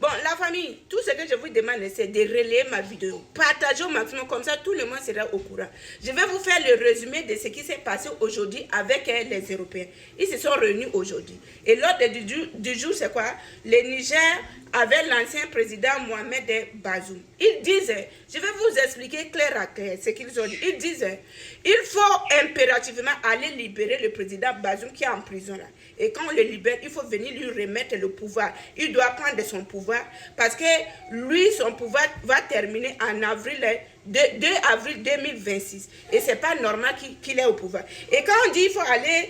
Bon, la famille, tout ce que je vous demande, c'est de relayer ma vidéo. Partagez au maximum, comme ça tout le monde sera au courant. Je vais vous faire le résumé de ce qui s'est passé aujourd'hui avec les Européens. Ils se sont réunis aujourd'hui. Et l'ordre du jour, c'est quoi? Le Niger avec l'ancien président Mohamed Bazoum. Ils disent, je vais vous expliquer clair à clair ce qu'ils ont dit. Ils disent, il faut impérativement aller libérer le président Bazoum qui est en prison là. Et quand on le libère, il faut venir lui remettre le pouvoir. Il doit prendre son pouvoir parce que lui, son pouvoir va terminer en avril 2 avril 2026. Et ce n'est pas normal qu'il est au pouvoir. Et quand on dit qu'il faut aller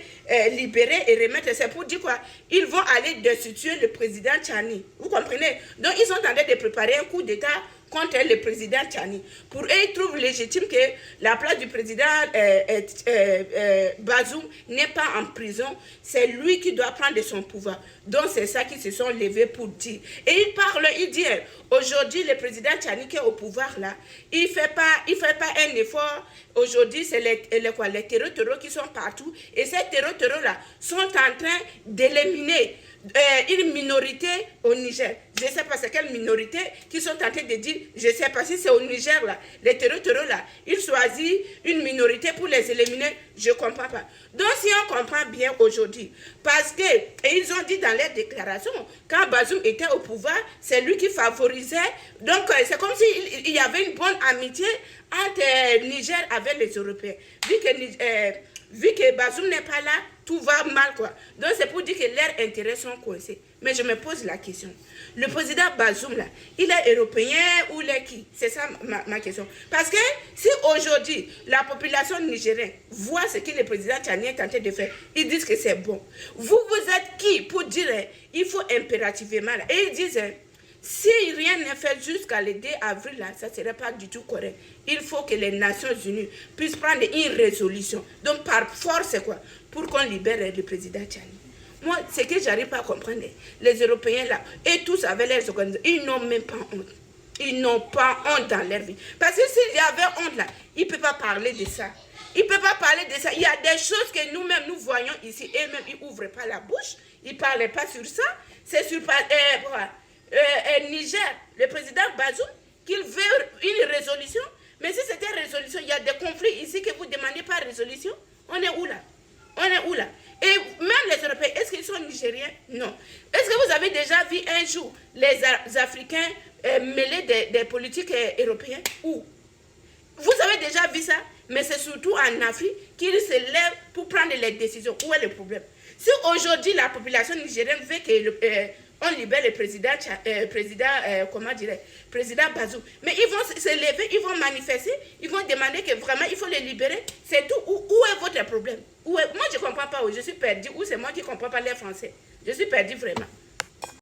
libérer et remettre, c'est pour dire quoi? Ils vont aller destituer le président Tchani. Vous comprenez? Donc ils sont en train de préparer un coup d'État contre le président Tchani. Pour eux, ils trouvent légitime que la place du président Bazoum n'est pas en prison. C'est lui qui doit prendre son pouvoir. Donc c'est ça qu'ils se sont levés pour dire. Et ils parlent, ils disent, aujourd'hui, le président Tchani qui est au pouvoir là, il ne fait pas un effort. Aujourd'hui, c'est les terreaux qui sont partout. Et ces terreaux là sont en train d'éliminer une minorité au Niger. Je ne sais pas c'est quelle minorité qui sont en train de dire, je ne sais pas si c'est au Niger là, les terreaux là, ils choisissent une minorité pour les éliminer, je ne comprends pas. Donc si on comprend bien aujourd'hui, parce que, et ils ont dit dans leurs déclarations, quand Bazoum était au pouvoir, c'est lui qui favorisait, donc c'est comme s'il y avait une bonne amitié entre Niger avec les Européens. Vu que Bazoum n'est pas là, tout va mal quoi. Donc c'est pour dire que leurs intérêts sont coincés. Mais je me pose la question. Le président Bazoum là, il est européen ou il est qui? C'est ça ma question. Parce que si aujourd'hui la population nigérienne voit ce que le président Tchani est tenté de faire, ils disent que c'est bon. Vous êtes qui pour dire il faut impérativement là? Et ils disent si rien n'est fait jusqu'à le 2 avril, là, ça ne serait pas du tout correct. Il faut que les Nations Unies puissent prendre une résolution. Donc, par force, c'est quoi? Pour qu'on libère le président Tchani. Moi, ce que je n'arrive pas à comprendre, les Européens, là, et tous avec leurs organisations, ils n'ont même pas honte. Ils n'ont pas honte dans leur vie. Parce que s'il y avait honte, là, ils ne peuvent pas parler de ça. Ils ne peuvent pas parler de ça. Il y a des choses que nous-mêmes, nous voyons ici, et même, ils n'ouvrent pas la bouche. Ils ne parlent pas sur ça. C'est sur... Niger, le président Bazoum, qu'il veut une résolution. Mais si c'était résolution, il y a des conflits ici que vous ne demandez pas résolution. On est où là? On est où là? Et même les Européens, est-ce qu'ils sont nigériens? Non. Est-ce que vous avez déjà vu un jour les Africains mêlés des politiques européens? Où? Vous avez déjà vu ça? Mais c'est surtout en Afrique qu'ils se lèvent pour prendre les décisions. Où est le problème? Si aujourd'hui la population nigérienne veut que on libère le président Bazoum. Mais ils vont se lever, ils vont manifester, ils vont demander que vraiment il faut les libérer. C'est tout. Où est votre problème? Moi, je ne comprends pas. Je suis perdue. Ou c'est moi qui ne comprends pas les Français. Je suis perdue vraiment.